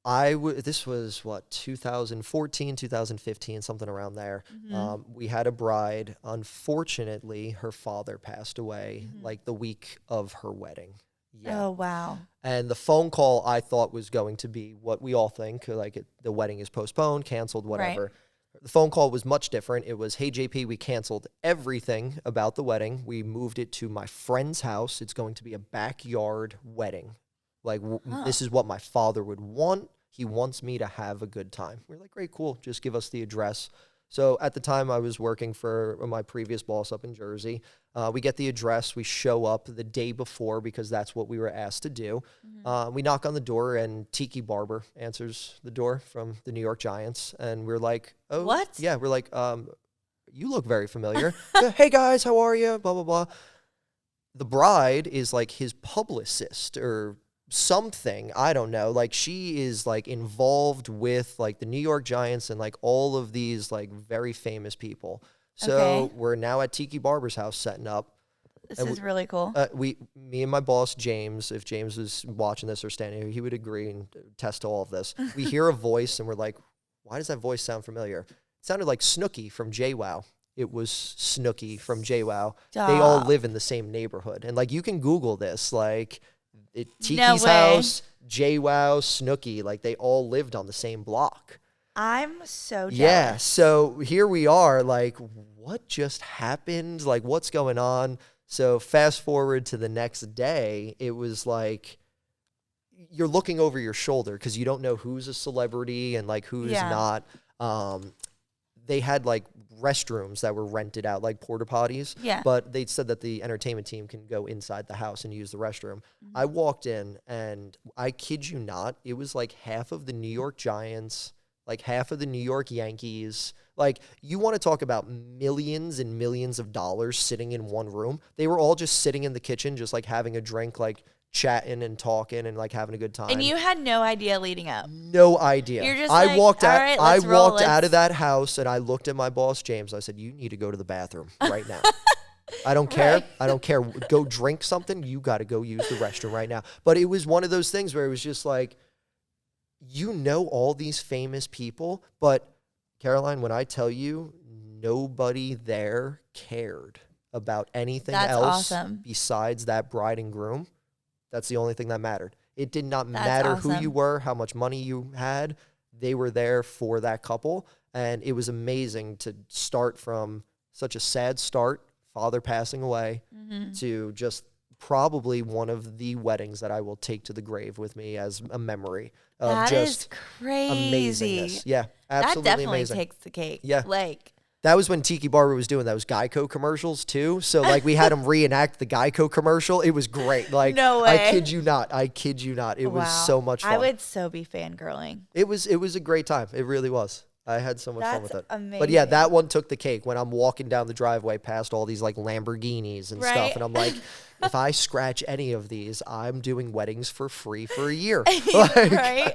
this was what, 2014, 2015, something around there. Mm-hmm. We had a bride. Unfortunately, her father passed away like the week of her wedding. Yeah. Oh, wow. And the phone call I thought was going to be what we all think, like the wedding is postponed, canceled, whatever. Right. The phone call was much different. It was, hey, JP, we canceled everything about the wedding. We moved it to my friend's house. It's going to be a backyard wedding. Like, this is what my father would want. He wants me to have a good time. We're like, great, cool. Just give us the address. So at the time I was working for my previous boss up in Jersey. We get the address. We show up the day before because that's what we were asked to do. Mm-hmm. We knock on the door, and Tiki Barber answers the door from the New York Giants. And we're like, oh, what? Yeah, we're like, you look very familiar. Hey guys, how are you? Blah, blah, blah. The bride is like his publicist or something, I don't know. Like, she is like involved with like the New York Giants and like all of these like very famous people. So we're now at Tiki Barber's house setting up. This is really cool. Me and my boss, James, if James was watching this or standing here, he would agree and test to all of this. We hear a voice and we're like, why does that voice sound familiar? It sounded like Snooki from JWoww. It was Snooki from JWoww. Stop. They all live in the same neighborhood. And like, you can Google this, like, Tiki's No house, JWoww, Snooki, like they all lived on the same block. I'm so jealous. Yeah, so here we are, like, what just happened? Like, what's going on? So fast forward to the next day, it was like you're looking over your shoulder because you don't know who's a celebrity and like who's not. They had like restrooms that were rented out, like porta potties. Yeah. But they said that the entertainment team can go inside the house and use the restroom. Mm-hmm. I walked in, and I kid you not, it was like half of the New York Giants, like half of the New York Yankees. Like, you want to talk about millions and millions of dollars sitting in one room. They were all just sitting in the kitchen, just like having a drink, like chatting and talking and like having a good time. And you had no idea leading up. No idea. You're just I like, walked all out. right, I let's roll, walked out of let's- that house and I looked at my boss James. I said, "You need to go to the bathroom right now." I don't care. Right. I don't care. Go drink something. You got to go use the restroom right now. But it was one of those things where it was just like, you know, all these famous people, but Caroline, when I tell you, nobody there cared about anything That's else awesome. besides that bride and groom. That's the only thing that mattered. It did not That's matter who awesome. you were, how much money you had. They were there for that couple. And it was amazing to start from such a sad start, father passing away, to just probably one of the weddings that I will take to the grave with me as a memory of That just is crazy. amazingness. Yeah, That absolutely definitely amazing. takes the cake. Yeah. Like, That was when Tiki Barber was doing those Geico commercials too. So like we had him reenact the Geico commercial. It was great. Like, No way. I kid you not. I kid you not. It was wow. so much fun. I would so be fangirling. It was a great time. It really was. I had so much fun with That's it. But yeah, amazing. that one took the cake when I'm walking down the driveway past all these like Lamborghinis and Right. stuff. And I'm like, if I scratch any of these, I'm doing weddings for free for a year. Like, Right?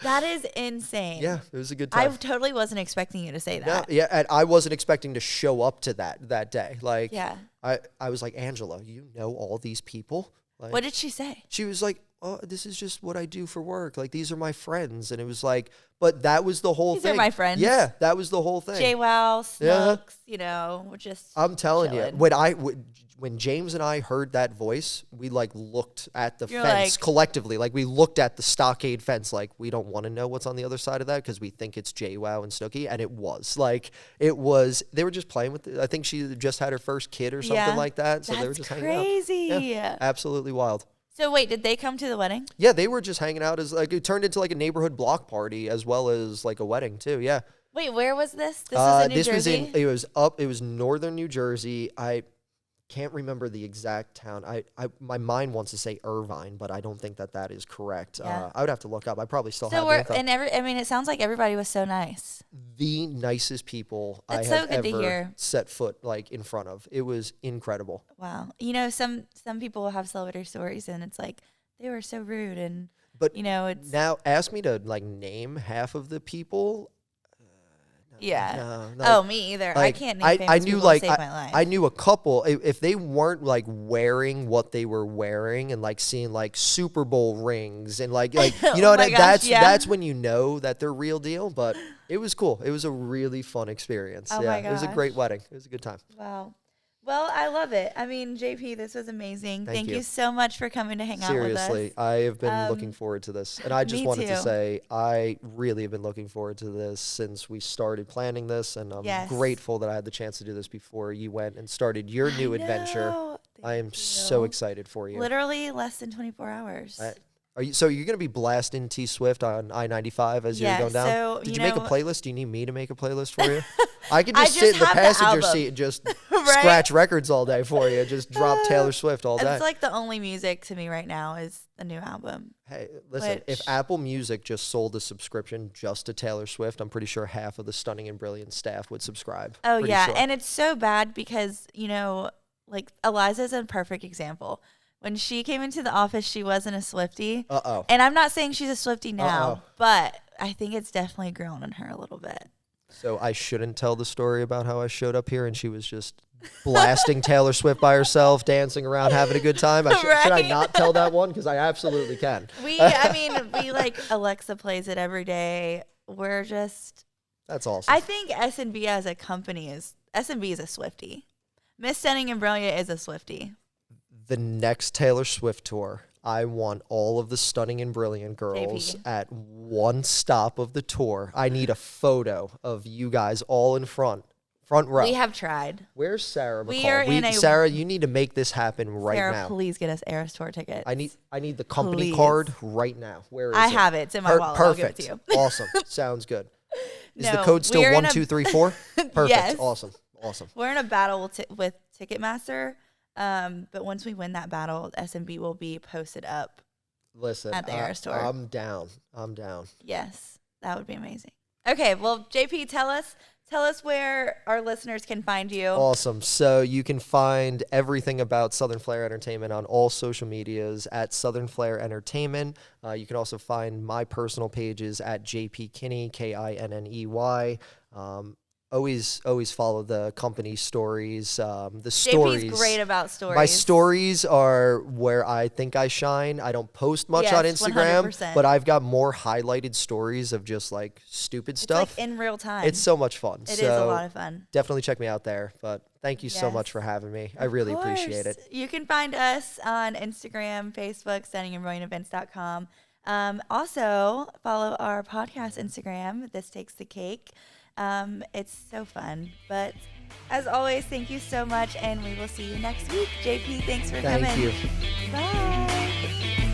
That is insane. yeah, it was a good I time. totally wasn't expecting you to say No, that. yeah, and I wasn't expecting to show up to that day. Like, Yeah. I was like, Angela, you know all these people? Like, What did she say? she was like, oh, this is just what I do for work. Like, these are my friends. And it was like, but that was the whole These thing. are my friends. Yeah, that was the whole thing. JWoww, Yeah. Snooks, you know, we're just. I'm telling chilling. you, when James and I heard that voice, we like looked at the You're fence like- collectively. Like, we looked at the stockade fence. Like, we don't want to know what's on the other side of that because we think it's JWoww and Snooki. And it was like, they were just playing with it. I think she just had her first kid or something Yeah. like that. So they were That's just hanging out. crazy. Yeah, absolutely wild. So wait, did they come to the wedding? Yeah, they were just hanging out as like, it turned into like a neighborhood block party as well as like a wedding too. Yeah. Wait, where was this? This was in New Jersey? It was northern New Jersey. I can't remember the exact town. My mind wants to say Irvine, but I don't think that is correct. Yeah. I would have to look up. I probably still So have we're the info. I mean, it sounds like everybody was so nice. The nicest people That's I so have good to ever hear. set foot like in front of. It was incredible. Wow. You know, some people have celebrity stories, and it's like they were so rude, and But you know, it's now ask me to like name half of the people. yeah. No, Oh, me either. I like, can't name I famous knew people like to save my life. I knew a couple. If they weren't like wearing what they were wearing and like seeing like Super Bowl rings and like you Oh know what my gosh, that's yeah. that's when you know that they're real deal. But it was cool. It was a really fun experience. Oh yeah, my it was a great gosh. wedding. It was a good time. Wow. Well, I love it. I mean, JP, this was amazing. Thank you you. so much for coming to hang out Seriously, with us. I have been looking Um, forward to this. And I just me wanted to too. say, I really have been looking forward to this since we started planning this. And I'm Yes. grateful that I had the chance to do this before you went and started your new adventure. know. I am Thank so you. excited for you. Literally less than 24 hours. So you're going to be blasting T Swift on I-95 as you're Yeah, going down? so, Did you you make a know- playlist? Do you need me to make a playlist for you? I could I just sit in just the have the passenger album. seat and just Right? scratch records all day for you. Just drop Taylor Swift all day. It's like the only music to me right now is the new album. Hey, listen, if Which- Apple Music just sold a subscription just to Taylor Swift, I'm pretty sure half of the Stunning and Brilliant staff would subscribe. Oh, Pretty yeah. sure. And it's so bad because, you know, like Eliza's a perfect example. When she came into the office, she wasn't a Swiftie. Uh-oh. And I'm not saying she's a Swiftie now, Uh-oh. but I think it's definitely grown on her a little bit. So I shouldn't tell the story about how I showed up here and she was just blasting Taylor Swift by herself, dancing around, having a good time. Should I Right? not tell that one? Because I absolutely can. We like Alexa plays it every day. We're just, That's awesome. I think S&B as a company S&B is a Swiftie. Miss Stunning and Brilliant is a Swiftie. The next Taylor Swift tour, I want all of the Stunning and Brilliant girls JP. at one stop of the tour. I need a photo of you guys all in front row. We have tried. Where's Sarah McCall? We are in a- Sarah, you need to make this happen right Sarah, now. please get us Eras Tour tickets. I need the company Please. card right now. Where is I it? have it. It's in my wallet. I'll give it Perfect. to you. Awesome. Sounds good. Is the No, code still we're in a- 1234? Perfect. Yes. Awesome. We're in a battle with Ticketmaster, but once we win that battle, S&B will be posted up. Listen, At the Eras Tour. I'm down. Yes, that would be amazing. Okay, well, JP, tell us where our listeners can find you. Awesome. So you can find everything about Southern Flair Entertainment on all social medias at Southern Flair Entertainment. You can also find my personal pages at JP Kinney, Kinney. Always follow the company stories. The stories. JP's great about stories. My stories are where I think I shine. I don't post much on Instagram, 100%. but I've got more highlighted stories of just like stupid stuff. It's like in real time. It's so much fun. It is a lot of fun. Definitely check me out there. But thank you so much for having me. I really appreciate it. You can find us on Instagram, Facebook, standingandbrilliantevents.com. Also, follow our podcast Instagram, This Takes the Cake. It's so fun. But as always, thank you so much, and we will see you next week. JP, thanks for coming. Thank you. Bye.